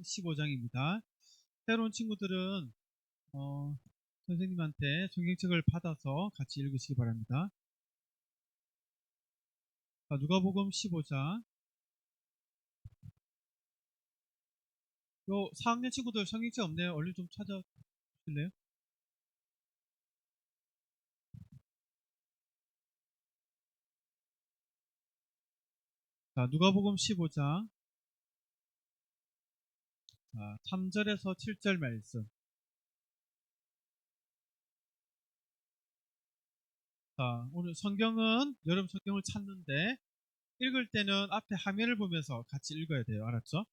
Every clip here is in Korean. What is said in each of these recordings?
15장입니다. 새로운 친구들은 선생님한테 성경책을 받아서 같이 읽으시기 바랍니다. 자, 누가복음 15장. 요 4학년 친구들 성경책 없네요. 얼른 좀 찾아주실래요? 자, 누가복음 15장 3절에서 7절 말씀. 자, 오늘 성경은 여러분 성경을 찾는데 읽을 때는 앞에 화면을 보면서 같이 읽어야 돼요. 알았죠?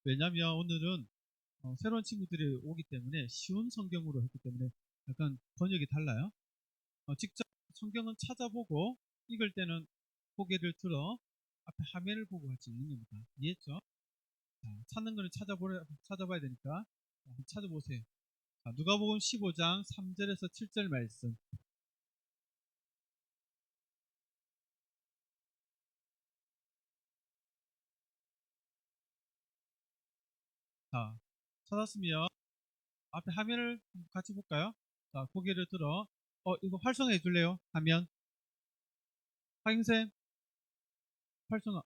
왜냐하면 오늘은 새로운 친구들이 오기 때문에 쉬운 성경으로 했기 때문에 약간 번역이 달라요. 직접 성경은 찾아보고 읽을 때는 고개를 들어 앞에 화면을 보고 같이 읽는 겁니다. 이해했죠? 자, 찾는 거는 찾아봐야 되니까 한번 찾아보세요. 자, 누가복음 15장 3절에서 7절 말씀. 자, 찾았으면 앞에 화면을 같이 볼까요? 자, 고개를 들어 이거 활성화해 줄래요? 화면. 확인쌤, 활성화.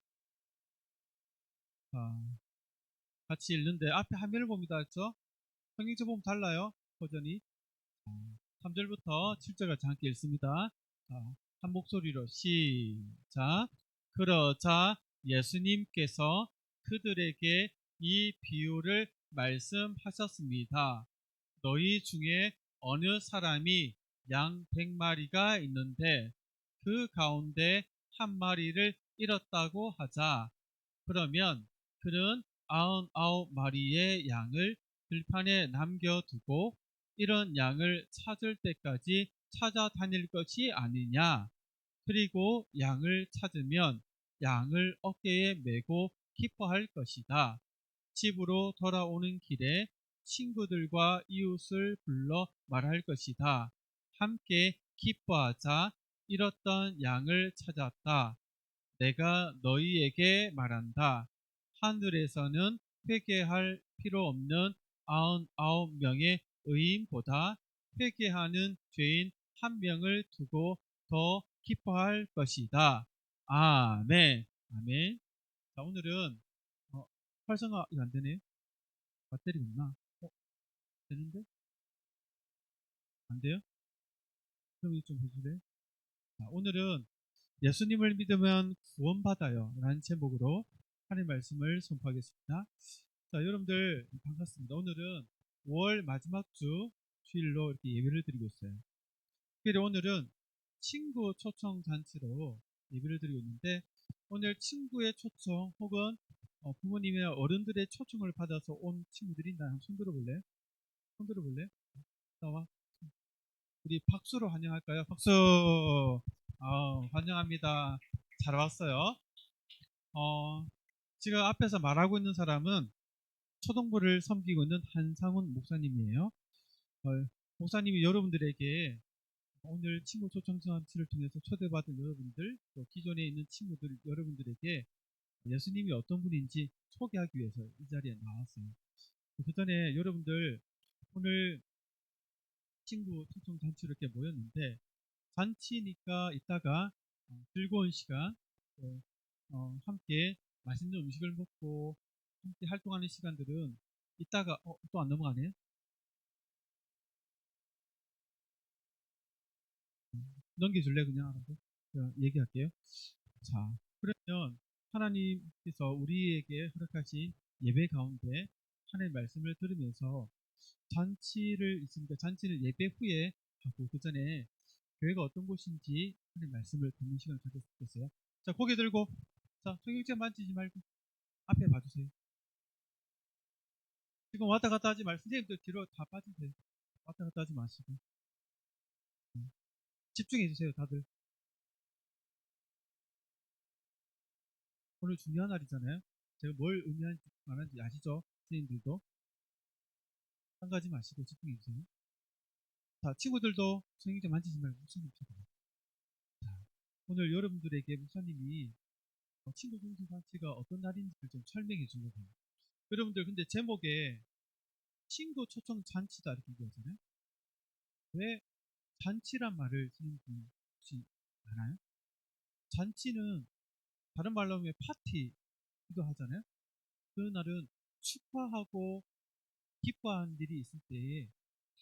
자, 같이 읽는데 앞에 화면을 봅니다. 그렇죠? 성경책 보면 달라요. 버전이. 3절부터 7절까지 함께 읽습니다. 자, 한 목소리로 시작. 그러자 예수님께서 그들에게 이 비유를 말씀하셨습니다. 너희 중에 어느 사람이 양 100마리가 있는데 그 가운데 한 마리를 잃었다고 하자. 그러면 그는 99마리의 양을 들판에 남겨두고 이런 양을 찾을 때까지 찾아다닐 것이 아니냐. 그리고 양을 찾으면 양을 어깨에 메고 기뻐할 것이다. 집으로 돌아오는 길에 친구들과 이웃을 불러 말할 것이다. 함께 기뻐하자. 잃었던 양을 찾았다. 내가 너희에게 말한다. 하늘에서는 회개할 필요 없는 99명의 의인보다 회개하는 죄인 한 명을 두고 더 기뻐할 것이다. 아멘. 아멘. 자, 오늘은 어, 활성화 이거 안 되네요. 배터리가 없나? 되는데? 안 돼요? 그럼 이거 좀 해주세요. 자, 오늘은 예수님을 믿으면 구원받아요 라는 제목으로 하나님 말씀을 선포하겠습니다. 자, 여러분들 반갑습니다. 오늘은 5월 마지막 주 주일로 이렇게 예배를 드리고 있어요. 그래서 오늘은 친구 초청 잔치로 예배를 드리고 있는데 오늘 친구의 초청 혹은 부모님의 어른들의 초청을 받아서 온 친구들이 있나요? 손 들어볼래요? 손 들어볼래요? 나와. 우리 박수로 환영할까요? 박수. 환영합니다. 잘 왔어요. 지금 앞에서 말하고 있는 사람은 초등부를 섬기고 있는 한상훈 목사님이에요. 목사님이 여러분들에게 오늘 친구 초청 잔치를 통해서 초대받은 여러분들, 또 기존에 있는 친구들, 여러분들에게 예수님이 어떤 분인지 소개하기 위해서 이 자리에 나왔어요. 그 전에 여러분들 오늘 친구 초청 잔치로 이렇게 모였는데 잔치니까 이따가 즐거운 시간, 또, 함께 맛있는 음식을 먹고 함께 활동하는 시간들은 이따가 또 안 넘어가네요. 넘겨줄래 그냥 알아서 제가 얘기할게요. 자, 그러면 하나님께서 우리에게 허락하신 예배 가운데 하나님의 말씀을 들으면서 잔치를 있으니까 잔치는 예배 후에 하고 그 전에 교회가 어떤 곳인지 하나님의 말씀을 듣는 시간을 가졌으면 좋겠어요. 자, 고개 들고 자, 성경책 만지지 말고 앞에 봐주세요. 지금 왔다 갔다 하지 말고 선생님들 뒤로 다 빠지세요. 왔다 갔다 하지 마시고 집중해 주세요 다들. 오늘 중요한 날이잖아요. 제가 뭘 의미하는지 말하는지 아시죠? 선생님들도 한 가지 마시고 집중해 주세요. 자, 친구들도 성경책 만지지 말고 목사님 쳐다봐요. 자, 오늘 여러분들에게 목사님이 친구 공동체 잔치가 어떤 날인지를 좀 설명해 주려고 해요. 여러분들 근데 제목에 친구 초청 잔치다 이렇게 얘기하잖아요. 왜 잔치란 말을 쓰는지 혹시 아나요? 잔치는 다른 말로 하면 파티기도 하잖아요. 그날은 축하하고 기뻐하는 일이 있을 때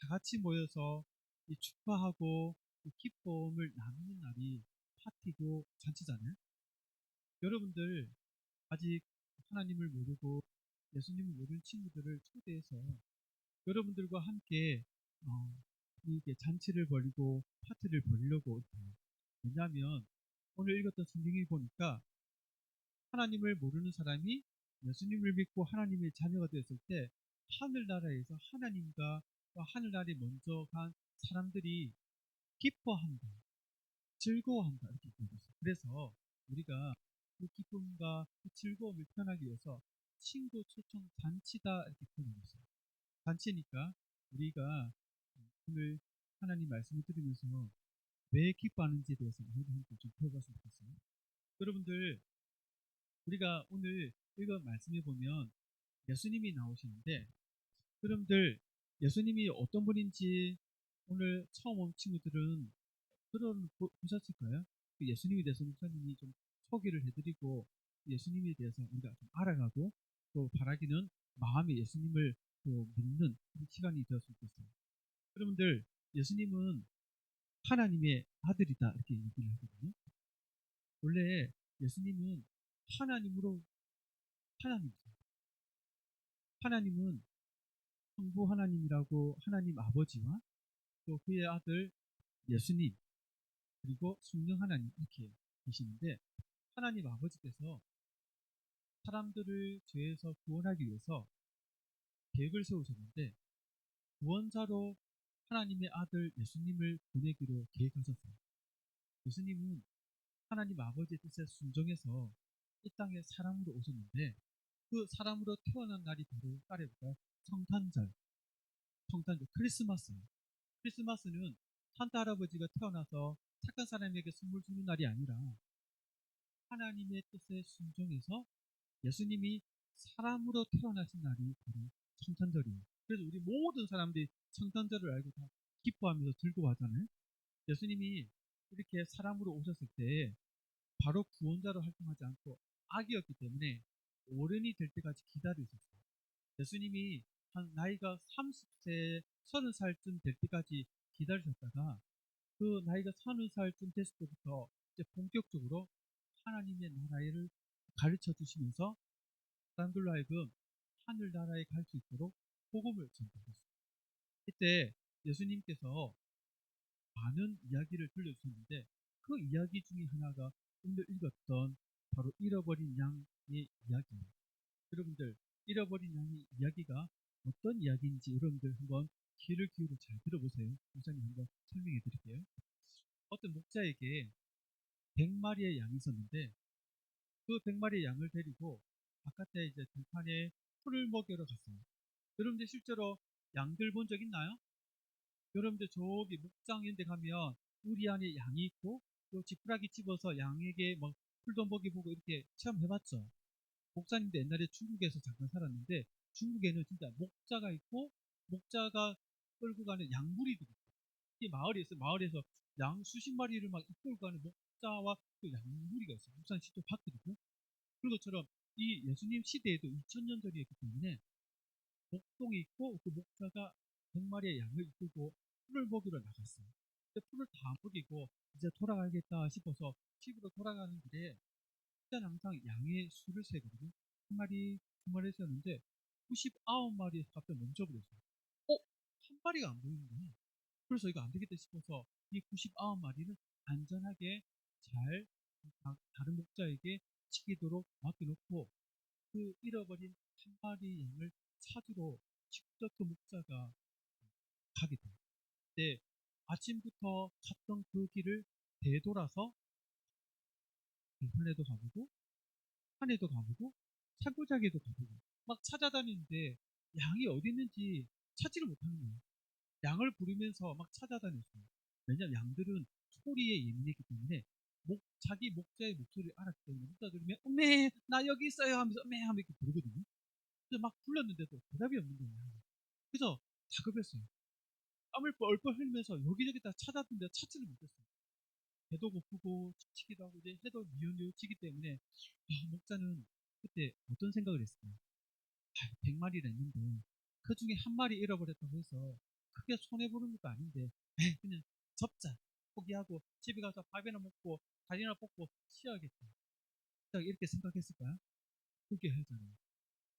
다 같이 모여서 이 축하하고 그 기쁨을 나누는 날이 파티고 잔치잖아요. 여러분들 아직 하나님을 모르고 예수님을 모르는 친구들을 초대해서 여러분들과 함께 이게 잔치를 벌이고 파티를 벌이려고 해요. 왜냐하면 오늘 읽었던 성경에 보니까 하나님을 모르는 사람이 예수님을 믿고 하나님의 자녀가 되었을 때 하늘나라에서 하나님과 하늘나라에 먼저 간 사람들이 기뻐한다, 즐거워한다 이렇게 얘기했어요. 그래서 우리가 그 기쁨과 그 즐거움을 표현하기 위해서 친구 초청 잔치다 이렇게 표현하고 있어요. 잔치니까 우리가 오늘 하나님 말씀을 들으면서 왜 기뻐하는지에 대해서 우리가 함께 좀 배워봤으면 좋겠어요. 여러분들 우리가 오늘 읽은 말씀에 보면 예수님이 나오시는데 여러분들 예수님이 어떤 분인지 오늘 처음 온 친구들은 보셨을까요? 그 예수님에 대해서 목사님이 좀 소개를 해드리고 예수님에 대해서 우리가 좀 알아가고 또 바라기는 마음에 예수님을 또 믿는 그런 시간이 되었으면 좋겠어요. 여러분들 예수님은 하나님의 아들이다 이렇게 얘기를 하거든요. 원래 예수님은 하나님으로 하나님이세요. 하나님은 성부 하나님이라고 하나님 아버지와 또 그의 아들 예수님 그리고 성령 하나님 이렇게 계시는데 하나님 아버지께서 사람들을 죄에서 구원하기 위해서 계획을 세우셨는데 구원자로 하나님의 아들 예수님을 보내기로 계획하셨어요. 예수님은 하나님 아버지의 뜻에 순종해서 이 땅에 사람으로 오셨는데 그 사람으로 태어난 날이 바로 딸에보다 성탄절, 성탄절 크리스마스예요. 크리스마스는 산타 할아버지가 태어나서 착한 사람에게 선물 주는 날이 아니라 하나님의 뜻에 순종해서 예수님이 사람으로 태어나신 날이 바로 성탄절이에요. 그래서 우리 모든 사람들이 성탄절을 알고 다 기뻐하면서 즐거워하잖아요. 예수님이 이렇게 사람으로 오셨을 때 바로 구원자로 활동하지 않고 아기였기 때문에 어른이 될 때까지 기다리셨어요. 예수님이 한 나이가 30세, 30살쯤 될 때까지 기다리셨다가 그 나이가 30살쯤 됐을 때부터 이제 본격적으로 하나님의 나라를 가르쳐 주시면서 사람들로 하여금 하늘나라에 갈 수 있도록 복음을 전달했어요. 이때 예수님께서 많은 이야기를 들려주셨는데 그 이야기 중에 하나가 오늘 읽었던 바로 잃어버린 양의 이야기예요. 여러분들 잃어버린 양의 이야기가 어떤 이야기인지 여러분들 한번 귀를 기울여 잘 들어보세요. 목사님 한번 설명해 드릴게요. 어떤 목자에게 100마리의 양이 있었는데 그 100마리의 양을 데리고 바깥에 이제 들판에 풀을 먹이러 갔어요. 여러분들 실제로 양들 본 적 있나요? 여러분들 저기 목장 이런 데 가면 우리 안에 양이 있고 또 지푸라기 집어서 양에게 뭐 풀도 먹이보고 이렇게 체험해봤죠. 목사님도 옛날에 중국에서 잠깐 살았는데 중국에는 진짜 목자가 있고 목자가 끌고 가는 양무리들이 있어요. 이 마을에 있어요. 마을에서 양 수십 마리를 막 이끌고 가는 목자와 그 양무리가 있어요. 목사님 직접 봤거든요. 그런 것처럼 이 예수님 시대에도 2000년 전이었기 때문에 목동이 있고 그 목자가 100마리의 양을 이끌고 풀을 먹이러 나갔어요. 근데 풀을 다 먹이고 이제 돌아가겠다 싶어서 집으로 돌아가는 길에 일단 항상 양의 수를 세거든요. 한 마리, 두 마리 세었는데 99마리에서 갑자기 멈춰버렸어요. 한 마리가 안 보이는 거예요. 그래서 이거 안 되겠다 싶어서 이 99마리는 안전하게 잘 다른 목자에게 지키도록 맡겨놓고 그 잃어버린 한 마리 양을 찾으러 직접 그 목자가 가게 돼요. 근데 아침부터 갔던 그 길을 되돌아서 들판에도 가보고 산에도 가보고 산골짜기에도 가보고 막 찾아다니는데 양이 어디 있는지 찾지를 못하는 거예요. 양을 부르면서 막 찾아다녔어요. 왜냐하면 양들은 소리에 예민했기 때문에 자기 목자의 목소리를 알았기 때문에 목자 들으면 어메 나 여기 있어요 하면서 어메 하면 이렇게 부르거든요. 그래서 막 불렀는데도 대답이 없는 거예요. 그래서 다급했어요. 땀을 뻘뻘 흘리면서 여기저기 다 찾았는데 찾지를 못했어요. 배도 고프고 지치기도 하고 이제 해도 뉘우뉘우치기 때문에 목자는 그때 어떤 생각을 했어요. 100마리를 했는데 그중에 한 마리 잃어버렸다고 해서 크게 손해보는 것도 아닌데 그냥 접자 포기하고 집에 가서 밥이나 먹고 다리나 뻗고 쉬어야겠다. 이렇게 생각했을까요? 그렇게 하잖아요.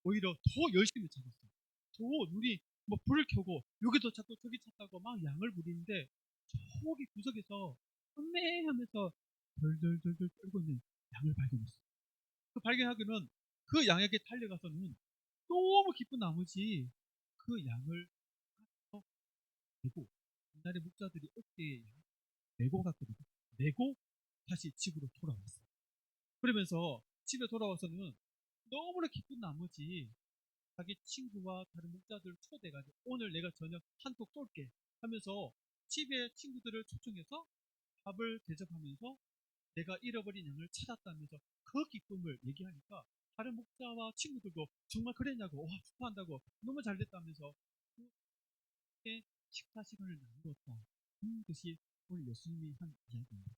오히려 더 열심히 찾았어요. 더 눈이 뭐 불을 켜고 여기도 찾고 저기 찾다고 막 양을 부리는데 저기 구석에서 험매하면서 덜덜덜덜 떨고 있는 양을 발견했어요. 그 발견하고는 그 양에게 달려가서는 너무 기쁜 나머지 그 양을 메고, 옛날에 목자들이 어깨에 메고 갔거든요. 메고 다시 집으로 돌아왔어요. 그러면서 집에 돌아와서는 너무나 기쁜 나머지 자기 친구와 다른 목자들을 초대해가지고 오늘 내가 저녁 한턱 쏠게 하면서 집에 친구들을 초청해서 밥을 대접하면서 내가 잃어버린 양을 찾았다면서 그 기쁨을 얘기하니까 다른 목자와 친구들도 정말 그랬냐고 와 축하한다고 너무 잘 됐다면서 그렇게 식사 시간을 나누었다. 것이 오늘 예수님이 한 이야기입니다.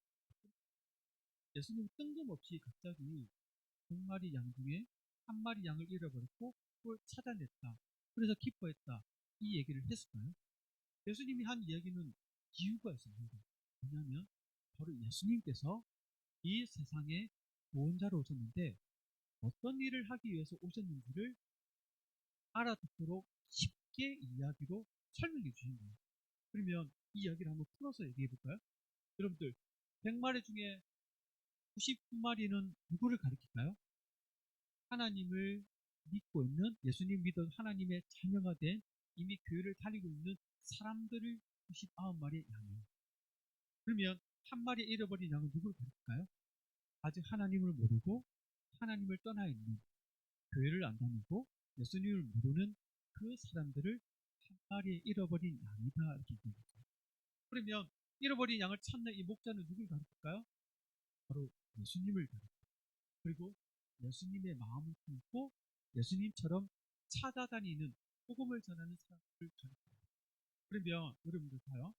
예수님은 뜬금없이 갑자기 100마리 양 중에 한 마리 양을 잃어버렸고 그걸 찾아냈다. 그래서 기뻐했다. 이 얘기를 했을까요? 예수님이 한 이야기는 이유가 있습니다. 뭐냐면 바로 예수님께서 이 세상에 구원자로 오셨는데 어떤 일을 하기 위해서 오셨는지를 알아듣도록 쉽게 이야기로 설명해 주신 거예요. 그러면 이 이야기를 한번 풀어서 얘기해 볼까요? 여러분들 100마리 중에 99마리는 누구를 가리킬까요? 하나님을 믿고 있는 예수님 믿은 하나님의 자녀가 된 이미 교회를 다니고 있는 사람들을 99마리의 양이에요. 그러면 한 마리 잃어버린 양은 누구를 가리킬까요? 아직 하나님을 모르고 하나님을 떠나 있는 교회를 안 다니고 예수님을 모르는 그 사람들을 한 마리의 잃어버린 양이다 이렇게 얘기합니다. 그러면 잃어버린 양을 찾는 이 목자는 누굴 가리킬까요? 바로 예수님을 가리킵니다. 그리고 예수님의 마음을 품고 예수님처럼 찾아다니는 복음을 전하는 사람들을 가리킵니다. 그러면 여러분들 봐요.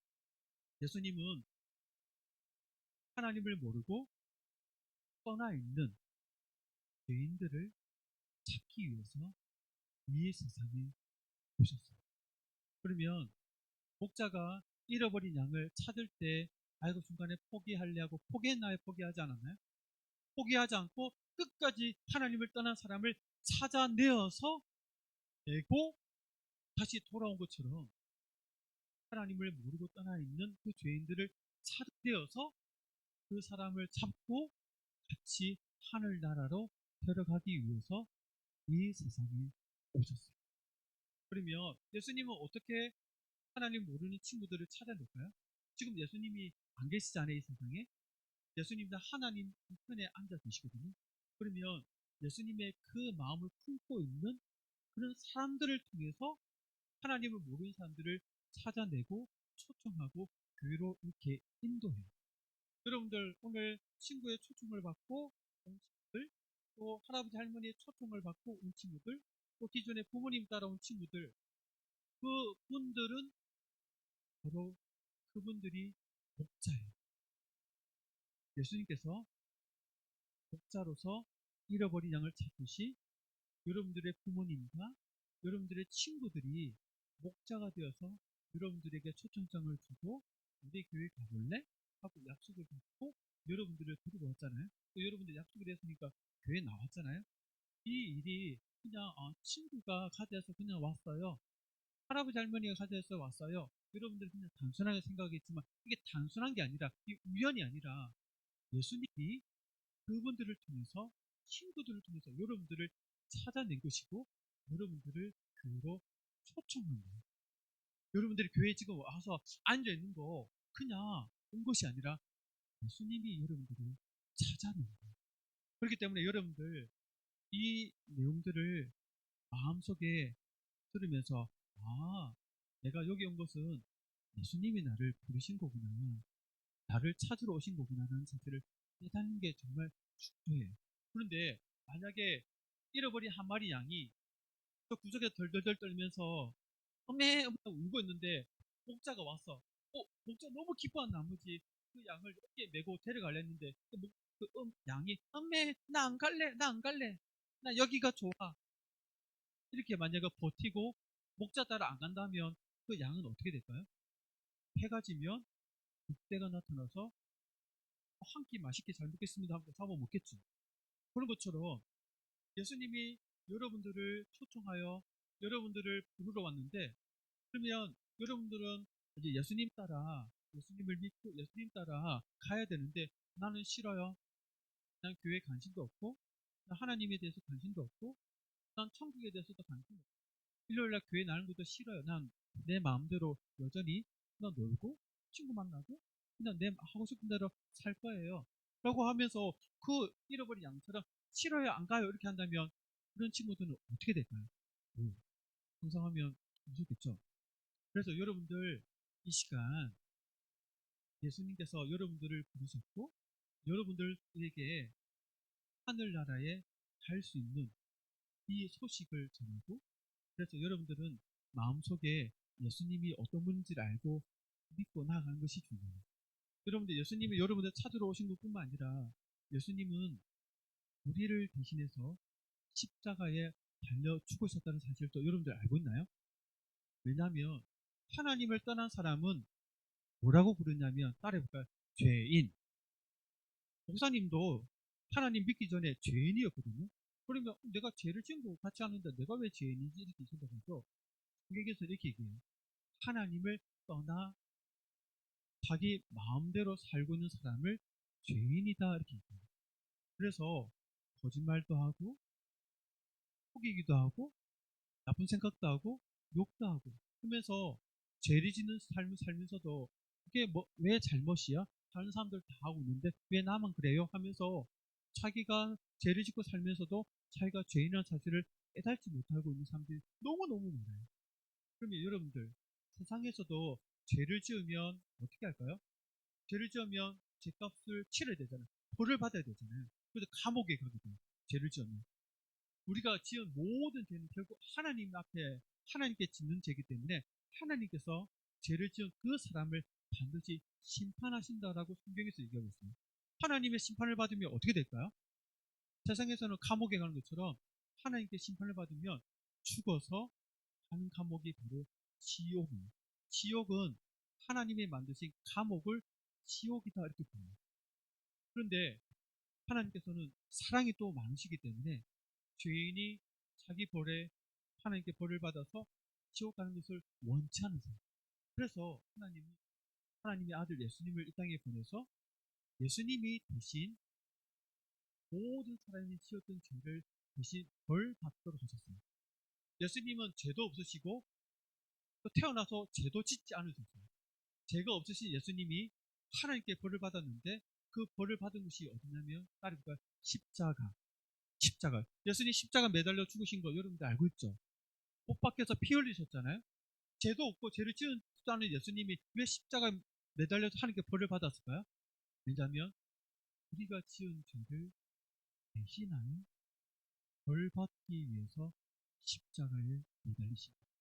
예수님은 하나님을 모르고 떠나 있는 죄인들을 찾기 위해서 이 세상에 오셨어요. 그러면 목자가 잃어버린 양을 찾을 때 아이고 중간에 포기하려 하고 포기했나요? 포기하지 않았나요? 포기하지 않고 끝까지 하나님을 떠난 사람을 찾아내어서 내고 다시 돌아온 것처럼 하나님을 모르고 떠나 있는 그 죄인들을 찾아내어서 그 사람을 잡고 같이 하늘나라로 데려가기 위해서 이 세상에 오셨어요. 그러면 예수님은 어떻게 하나님 모르는 친구들을 찾아낼까요? 지금 예수님이 안 계시잖아요, 이 세상에. 예수님도 하나님 우편에 앉아 계시거든요. 그러면 예수님의 그 마음을 품고 있는 그런 사람들을 통해서 하나님을 모르는 사람들을 찾아내고 초청하고 교회로 이렇게 인도해요. 여러분들 오늘 친구의 초청을 받고 온 친구들, 또 할아버지 할머니의 초청을 받고 온 친구들, 또 기존에 부모님 따라온 친구들, 그 분들은 바로 그분들이 목자예요. 예수님께서 목자로서 잃어버린 양을 찾듯이 여러분들의 부모님과 여러분들의 친구들이 목자가 되어서 여러분들에게 초청장을 주고 우리 교회 가볼래? 하고 약속을 받고 여러분들을 데리고 왔잖아요. 또 여러분들 약속을 했으니까 교회 나왔잖아요. 이 일이 그냥 친구가 가져서 그냥 왔어요. 할아버지 할머니가 가져서 왔어요. 여러분들 그냥 단순하게 생각하겠지만 이게 단순한 게 아니라 이 우연이 아니라 예수님이 그분들을 통해서 친구들을 통해서 여러분들을 찾아낸 것이고 여러분들을 교회로 초청한 거예요. 여러분들이 교회에 지금 와서 앉아 있는 거 그냥 온 것이 아니라 예수님이 여러분들을 찾아낸 거예요. 그렇기 때문에 여러분들 이 내용들을 마음속에 들으면서 내가 여기 온 것은 예수님이 나를 부르신 거구나. 나를 찾으러 오신 거구나라는 사실을 깨닫는 게 정말 중요해요. 그런데 만약에 잃어버린 한 마리 양이 저 구석에 덜덜덜 떨면서 어메 울고 있는데 목자가 왔어. 목자 너무 기뻐한 나머지 그 양을 어깨에 메고 데려가려 했는데 양이 어메 나 안 갈래 나 안 갈래 나 여기가 좋아 이렇게 만약에 버티고 목자 따라 안 간다면 그 양은 어떻게 될까요? 해가 지면 늑대가 나타나서 한 끼 맛있게 잘 먹겠습니다 하고 잡아먹겠죠. 그런 것처럼 예수님이 여러분들을 초청하여 여러분들을 부르러 왔는데 그러면 여러분들은 이제 예수님 따라 예수님을 믿고 예수님 따라 가야 되는데 나는 싫어요. 난 교회에 관심도 없고 난 하나님에 대해서 관심도 없고 난 천국에 대해서도 관심도 없고 일요일날 교회 나는 것도 싫어요. 난 내 마음대로 여전히 그냥 놀고 친구 만나고 그냥 내 하고 싶은 대로 살 거예요. 라고 하면서 그 잃어버린 양처럼 싫어요 안 가요 이렇게 한다면 그런 친구들은 어떻게 될까요? 상상하면 무섭겠죠. 그래서 여러분들 이 시간 예수님께서 여러분들을 부르셨고 여러분들에게 하늘나라에 갈 수 있는 이 소식을 전하고 그래서 여러분들은 마음속에 예수님이 어떤 분인지를 알고 믿고 나아가는 것이 중요해요. 여러분들 예수님이 여러분들 찾으러 오신 것뿐만 아니라 예수님은 우리를 대신해서 십자가에 달려 죽으셨다는 사실도 여러분들 알고 있나요? 왜냐하면 하나님을 떠난 사람은 뭐라고 부르냐면 따라해볼까요? 죄인. 목사님도 하나님 믿기 전에 죄인이었거든요. 그러면 내가 죄를 지은 거 같지 않은데 내가 왜 죄인인지 이렇게 생각하죠. 성경에서 이렇게 얘기해요. 하나님을 떠나 자기 마음대로 살고 있는 사람을 죄인이다 이렇게 얘기해요. 그래서 거짓말도 하고 속이기도 하고 나쁜 생각도 하고 욕도 하고 하면서 죄를 짓는 삶을 살면서도 그게 왜 잘못이야? 다른 사람들 다 하고 있는데 왜 나만 그래요? 하면서 자기가 죄를 짓고 살면서도 자기가 죄인이라는 사실을 깨닫지 못하고 있는 사람들이 너무너무 많아요. 그러면 여러분들 세상에서도 죄를 지으면 어떻게 할까요? 죄를 지으면 죄값을 치러야 되잖아요. 벌을 받아야 되잖아요. 그래서 감옥에 가게 돼요. 죄를 지으면. 우리가 지은 모든 죄는 결국 하나님 앞에 하나님께 짓는 죄이기 때문에 하나님께서 죄를 지은 그 사람을 반드시 심판하신다라고 성경에서 얘기하고 있습니다. 하나님의 심판을 받으면 어떻게 될까요? 세상에서는 감옥에 가는 것처럼 하나님께 심판을 받으면 죽어서 가는 감옥이 바로 지옥이에요. 지옥은 하나님이 만드신 감옥을 지옥이다 이렇게 부릅니다. 그런데 하나님께서는 사랑이 또 많으시기 때문에 죄인이 자기 벌에 하나님께 벌을 받아서 지옥 가는 것을 원치 않으세요. 그래서 하나님의 아들 예수님을 이 땅에 보내서 예수님이 대신 모든 사람이 지었던 죄를 대신 벌 받도록 하셨어요. 예수님은 죄도 없으시고 또 태어나서 죄도 짓지 않으셨어요. 죄가 없으신 예수님이 하나님께 벌을 받았는데 그 벌을 받은 것이 어디냐면 따르니까 십자가. 예수님 십자가 매달려 죽으신 거 여러분들 알고 있죠? 못 박혀서 피 흘리셨잖아요. 죄도 없고 죄를 지지도 않은 예수님이 왜 십자가 매달려서 하나님께 벌을 받았을까요? 왜냐하면 우리가 지은 죄를 대신하여 벌 받기 위해서 십자가에 매달리신 거예요.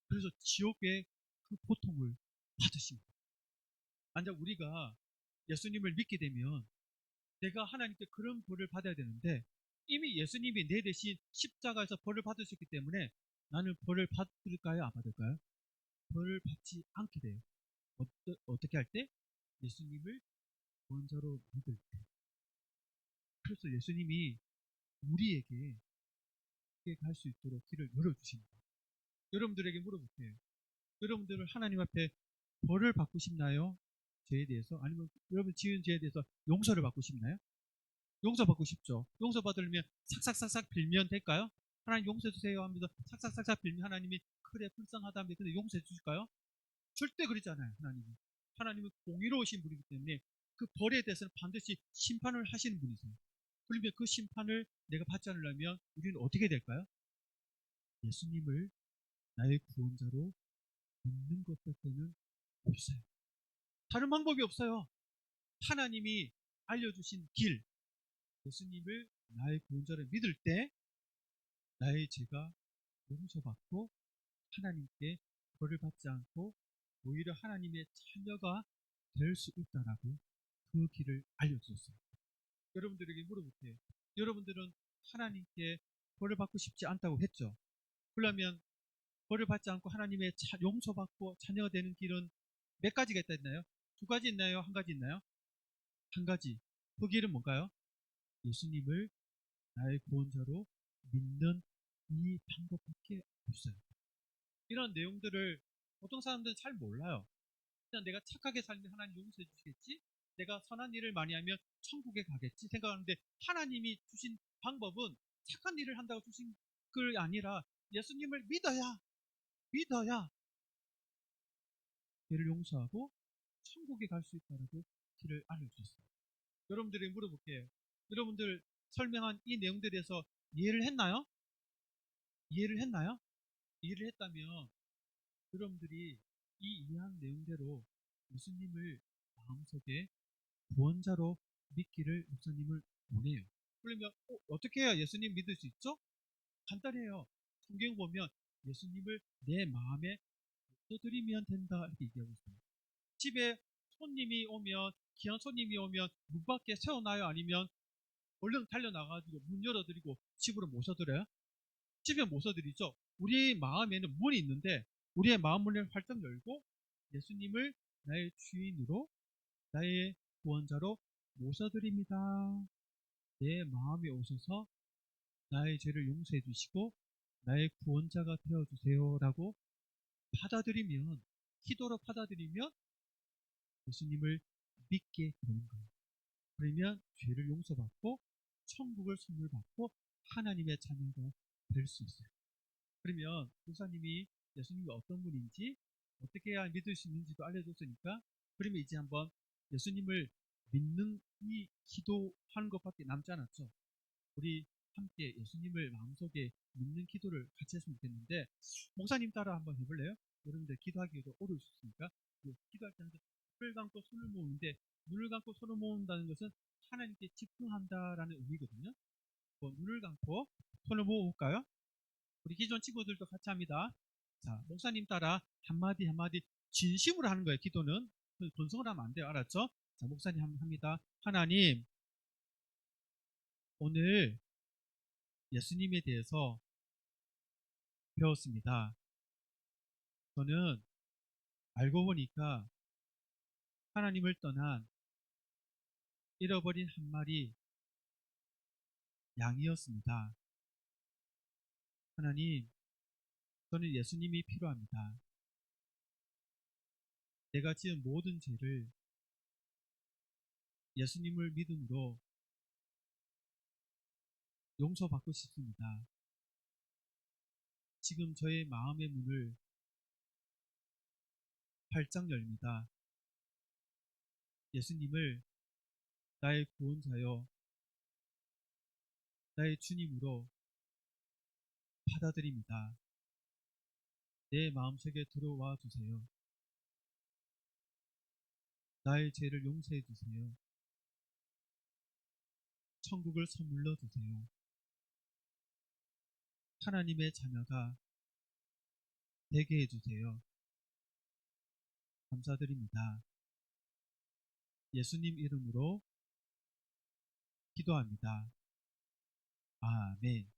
그래서 지옥의 그 고통을 받으신 거예요. 만약 우리가 예수님을 믿게 되면 내가 하나님께 그런 벌을 받아야 되는데 이미 예수님이 내 대신 십자가에서 벌을 받으셨기 때문에 나는 벌을 받을까요? 안 받을까요? 벌을 받지 않게 돼요. 어떻게 할 때? 예수님을 원자로 믿을 때. 그래서 예수님이 우리에게 갈 수 있도록 길을 열어주십니다. 여러분들에게 물어볼게요. 여러분들은 하나님 앞에 벌을 받고 싶나요? 죄에 대해서? 아니면 여러분 지은 죄에 대해서 용서를 받고 싶나요? 용서받고 싶죠. 용서받으려면 삭삭삭삭 빌면 될까요? 하나님 용서해 주세요 하면서 삭삭삭삭 빌면 하나님이 그래 불쌍하다 근데 용서해 주실까요? 절대 그러지 않아요. 하나님은 공의로우신 분이기 때문에 그 벌에 대해서는 반드시 심판을 하시는 분이세요. 그러면 그 심판을 내가 받지 않으려면 우리는 어떻게 될까요? 예수님을 나의 구원자로 믿는 것 밖에는 없어요. 다른 방법이 없어요. 하나님이 알려주신 길, 예수님을 나의 구원자로 믿을 때 나의 죄가 용서받고 하나님께 벌을 받지 않고 오히려 하나님의 자녀가 될 수 있다라고 그 길을 알려주셨어요. 여러분들에게 물어볼게요. 여러분들은 하나님께 벌을 받고 싶지 않다고 했죠. 그러면 벌을 받지 않고 하나님의 용서받고 자녀가 되는 길은 몇 가지가 있다 했나요? 두 가지 있나요? 한 가지 있나요? 한 가지. 그 길은 뭔가요? 예수님을 나의 구원자로 믿는 이 방법밖에 없어요. 이런 내용들을 보통 사람들은 잘 몰라요. 그냥 내가 착하게 살면 하나님 용서해 주시겠지? 내가 선한 일을 많이 하면 천국에 가겠지? 생각하는데 하나님이 주신 방법은 착한 일을 한다고 주신 게 아니라 예수님을 믿어야 죄를 용서하고 천국에 갈 수 있다라고 길을 알려주셨어요. 여러분들이 물어볼게요. 여러분들 설명한 이 내용들에서 이해를 했나요? 이해를 했나요? 이해를 했다면 여러분들이 이 이해한 내용대로 예수님을 마음속에 구원자로 믿기를 목사님을 원해요. 그러면 어떻게 해야 예수님 믿을 수 있죠? 간단해요. 성경 보면 예수님을 내 마음에 묻어드리면 된다 이렇게 얘기하고 있어요. 집에 손님이 오면 귀한 손님이 오면 문 밖에 세워놔요? 아니면 얼른 달려나가지고 문 열어드리고 집으로 모셔드려요? 집에 모셔드리죠. 우리 마음에는 문이 있는데 우리의 마음 문을 활짝 열고 예수님을 나의 주인으로 나의 구원자로 모셔드립니다. 내 마음에 오셔서 나의 죄를 용서해 주시고 나의 구원자가 되어주세요 라고 받아들이면, 기도로 받아들이면 예수님을 믿게 되는 거예요. 그러면 죄를 용서받고 천국을 선물 받고 하나님의 자녀가 될 수 있어요. 그러면 목사님이 예수님이 어떤 분인지 어떻게 해야 믿을 수 있는지도 알려줬으니까 그러면 이제 한번 예수님을 믿는 이 기도하는 것밖에 남지 않았죠. 우리 함께 예수님을 마음속에 믿는 기도를 같이 했으면 좋겠는데 목사님 따라 한번 해볼래요? 여러분들 기도하기도 어려울 수 있으니까 기도할 때 항상 눈을 감고 손을 모으는데 눈을 감고 손을 모은다는 것은 하나님께 집중한다라는 의미거든요. 눈을 감고 손을 모아볼까요? 우리 기존 친구들도 같이 합니다. 자, 목사님 따라 한마디 한마디 진심으로 하는 거예요. 기도는 건성을 하면 안 돼요. 알았죠? 자, 목사님 합니다. 하나님, 오늘 예수님에 대해서 배웠습니다. 저는 알고 보니까 하나님을 떠난 잃어버린 한 마리 양이었습니다. 하나님, 저는 예수님이 필요합니다. 내가 지은 모든 죄를 예수님을 믿음으로 용서받고 싶습니다. 지금 저의 마음의 문을 활짝 열립니다. 예수님을 나의 구원자요, 나의 주님으로 받아들입니다. 내 마음속에 들어와 주세요. 나의 죄를 용서해 주세요. 천국을 선물로 주세요. 하나님의 자녀가 되게 해주세요. 감사드립니다. 예수님 이름으로 기도합니다. 아멘.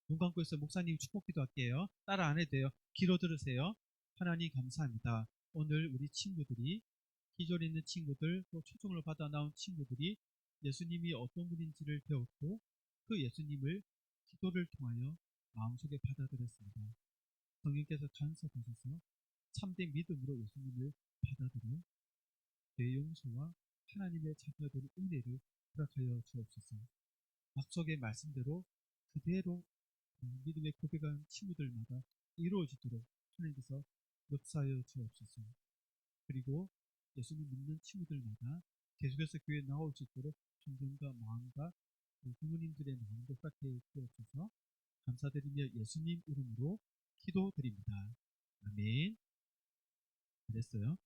눈 감고 있어 목사님 축복 기도할게요. 따라 안 해도 돼요. 귀로 들으세요. 하나님 감사합니다. 오늘 우리 친구들이 기존에 있는 친구들 또 초청을 받아 나온 친구들이 예수님이 어떤 분인지를 배웠고 그 예수님을 기도를 통하여 마음속에 받아들였습니다. 성령께서 간섭하셔서 참된 믿음으로 예수님을 받아들여 죄 용서와 하나님의 자녀가 되는 은혜를 허락하여 주옵소서. 약속의 말씀대로 그대로 믿음의 고백한 친구들마다 이루어지도록 하나님께서 역사하여 주옵소서. 그리고 예수님 믿는 친구들마다 계속해서 교회에 나올 수 있도록 성경과 마음과 부모님들의 마음도 허락해 주옵소서. 감사드리며 예수님 이름으로 기도드립니다. 아멘. 잘했어요.